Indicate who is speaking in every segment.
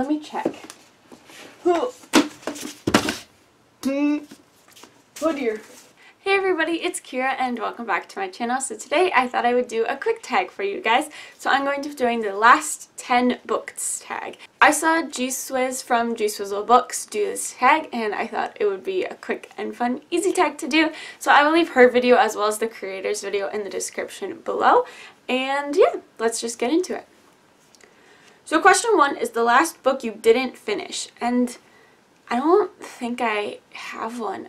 Speaker 1: let me check. Oh dear. Hey everybody, it's Kira and welcome back to my channel. So today I thought I would do a quick tag for you guys. So I'm going to be doing the last 10 books tag. I saw G Swizz from G Swizzle Books do this tag and I thought it would be a quick and fun easy tag to do. So I will leave her video as well as the creator's video in the description below. And yeah, let's just get into it. So question 1 is the last book you didn't finish, and I don't think I have one.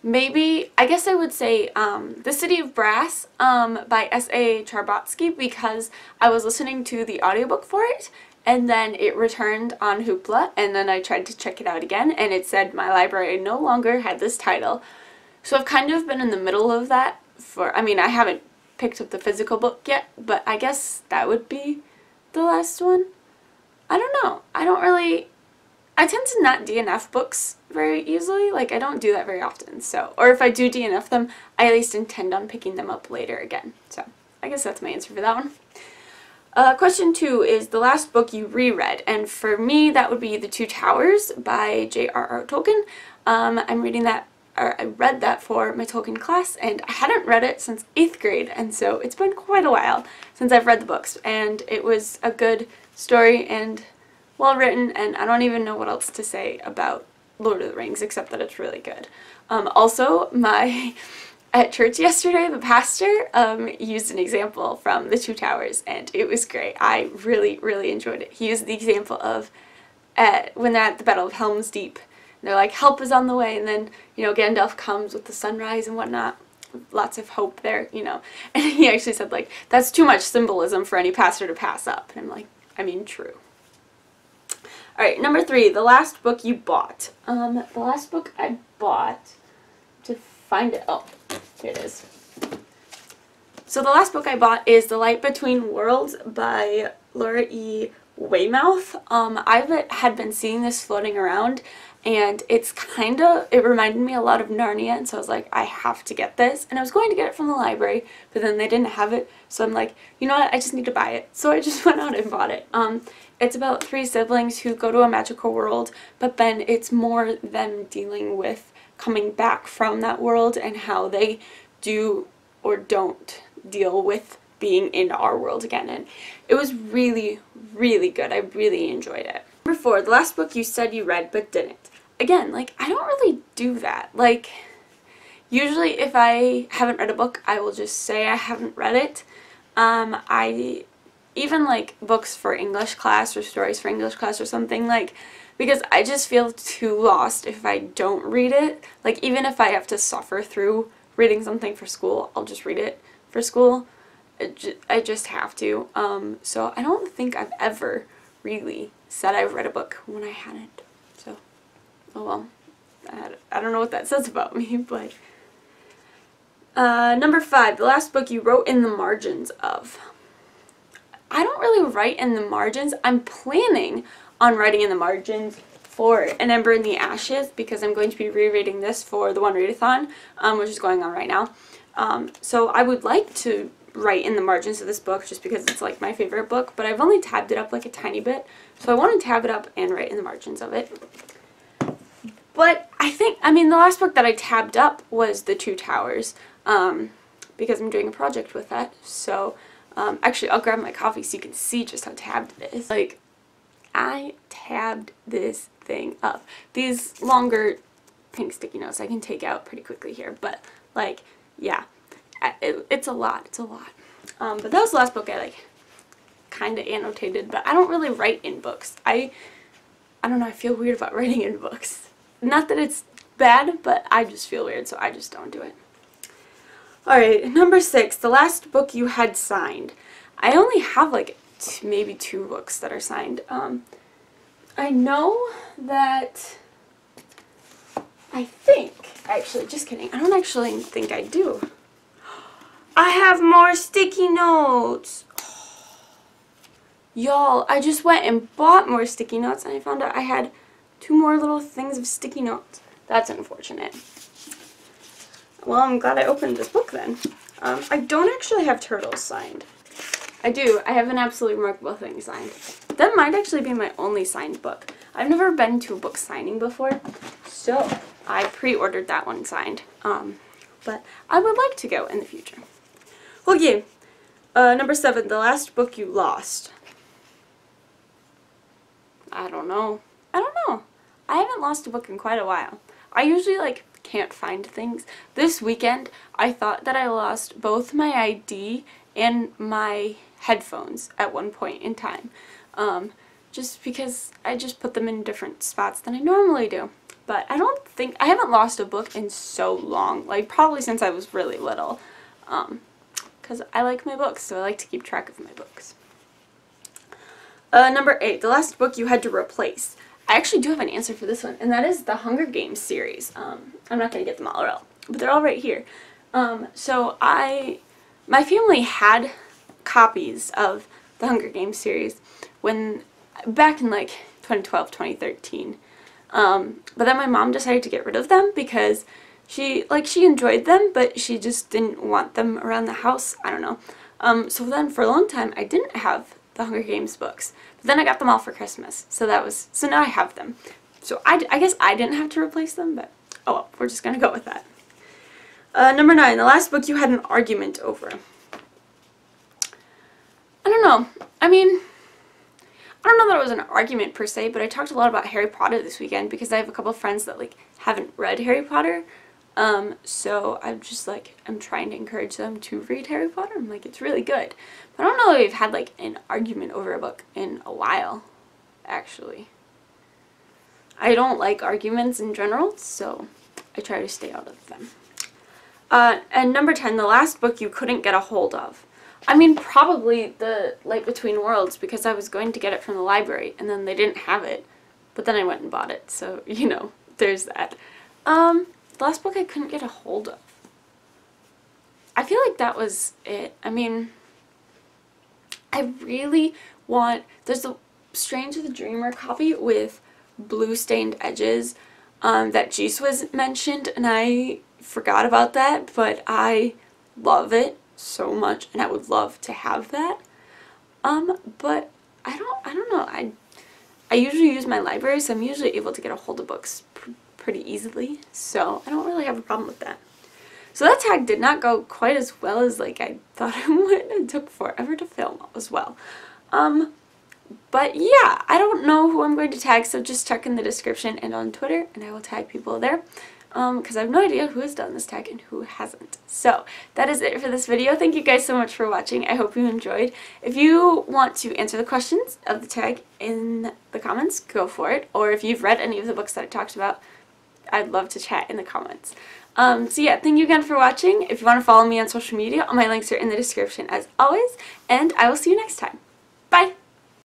Speaker 1: Maybe, I guess I would say The City of Brass by S.A. Charbatsky, because I was listening to the audiobook for it and then it returned on Hoopla and then I tried to check it out again and it said my library no longer had this title. So I've kind of been in the middle of that I haven't picked up the physical book yet, but I guess that would be the last one. I don't know. I tend to not DNF books very easily. Like, I don't do that very often. So, or if I do DNF them, I at least intend on picking them up later again. So, I guess that's my answer for that one. Question 2 is the last book you reread. And for me, that would be The Two Towers by J.R.R. Tolkien. I'm reading that, or I read that for my Tolkien class, and I hadn't read it since 8th grade. And so, it's been quite a while since I've read the books. And it was a good story and well written, and I don't even know what else to say about Lord of the Rings except that it's really good. Also, at church yesterday, the pastor used an example from The Two Towers, and it was great. I really, really enjoyed it. He used the example of when they're at the Battle of Helm's Deep, and they're like, help is on the way, and then, you know, Gandalf comes with the sunrise and whatnot. Lots of hope there, you know. And he actually said, like, that's too much symbolism for any pastor to pass up. And I'm like, I mean, true. Alright, number 3, the last book you bought. The last book I bought, to find it, oh, here it is. So the last book I bought is The Light Between Worlds by Laura E. Weymouth. I had been seeing this floating around, and it reminded me a lot of Narnia, and so I was like, I have to get this. And I was going to get it from the library, but then they didn't have it, so I'm like, you know what, I just need to buy it. So I just went out and bought it. It's about 3 siblings who go to a magical world, but then it's more them dealing with coming back from that world and how they do or don't deal with being in our world again. And it was really, really good. I really enjoyed it. Number 4, the last book you said you read but didn't. Again, like, I don't really do that. Like, usually if I haven't read a book, I will just say I haven't read it. Even like books for English class or stories for English class or something, like, because I just feel too lost if I don't read it. Like, even if I have to suffer through reading something for school, I'll just read it for school. I just have to. So I don't think I've ever really said I've read a book when I hadn't. So, oh well. I don't know what that says about me, but... number 5, the last book you wrote in the margins of. I don't really write in the margins. I'm planning on writing in the margins for An Ember in the Ashes, because I'm going to be rereading this for the One Readathon, which is going on right now. So I would like to write in the margins of this book just because it's like my favorite book, but I've only tabbed it up like a tiny bit. So I want to tab it up and write in the margins of it. But the last book that I tabbed up was The Two Towers, because I'm doing a project with that. So actually, I'll grab my coffee so you can see just how tabbed it is. Like, I tabbed this thing up. These longer pink sticky notes I can take out pretty quickly here, but, like, yeah, it's a lot. It's a lot. But that was the last book I, like, kind of annotated, but I don't really write in books. I don't know, I feel weird about writing in books. Not that it's bad, but I just feel weird, so I just don't do it. Alright, number 6, the last book you had signed. I only have like maybe 2 books that are signed. I know that, actually, just kidding, I don't actually think I do. I have more sticky notes! Y'all, I just went and bought more sticky notes and I found out I had 2 more little things of sticky notes. That's unfortunate. Well, I'm glad I opened this book then. I don't actually have Turtles signed. I do. I have An Absolutely Remarkable Thing signed. That might actually be my only signed book. I've never been to a book signing before, so I pre-ordered that one signed. But I would like to go in the future. Okay, number 7, the last book you lost. I don't know. I haven't lost a book in quite a while. I usually, like, can't find things. This weekend, I thought that I lost both my ID and my headphones at one point in time. Just because I just put them in different spots than I normally do. But I haven't lost a book in so long, like probably since I was really little. Because I like my books, so I like to keep track of my books. Number 8, the last book you had to replace. I actually do have an answer for this one, and that is the Hunger Games series. I'm not going to get them all, but they're all right here. So my family had copies of the Hunger Games series back in like 2012, 2013. But then my mom decided to get rid of them because she enjoyed them, but she just didn't want them around the house. I don't know. So then for a long time I didn't have the Hunger Games books. But then I got them all for Christmas. So now I have them. So I guess I didn't have to replace them, but oh well, we're just gonna go with that. Number 9, the last book you had an argument over. I don't know. I mean, I don't know that it was an argument per se, but I talked a lot about Harry Potter this weekend because I have a couple of friends that like haven't read Harry Potter. So I'm trying to encourage them to read Harry Potter. I'm like, it's really good. But I don't know that we've had like an argument over a book in a while, actually. I don't like arguments in general, so I try to stay out of them. And number 10, the last book you couldn't get a hold of. I mean, probably the Light Between Worlds, because I was going to get it from the library, and then they didn't have it. But then I went and bought it, so, you know, there's that. The last book I couldn't get a hold of. I feel like that was it. I mean, I really want... There's the Strange the Dreamer copy with blue stained edges that Jeez was mentioned, and I forgot about that, but I love it so much, and I would love to have that. But I don't know. I usually use my library, so I'm usually able to get a hold of books pretty easily, so I don't really have a problem with that. So that tag did not go quite as well as like I thought it would. It took forever to film as well. But yeah, I don't know who I'm going to tag, so just check in the description and on Twitter, and I will tag people there. Because I have no idea who has done this tag and who hasn't. So that is it for this video. Thank you guys so much for watching. I hope you enjoyed. If you want to answer the questions of the tag in the comments, go for it. Or if you've read any of the books that I talked about, I'd love to chat in the comments. So yeah, thank you again for watching. If you want to follow me on social media, all my links are in the description as always. And I will see you next time. Bye!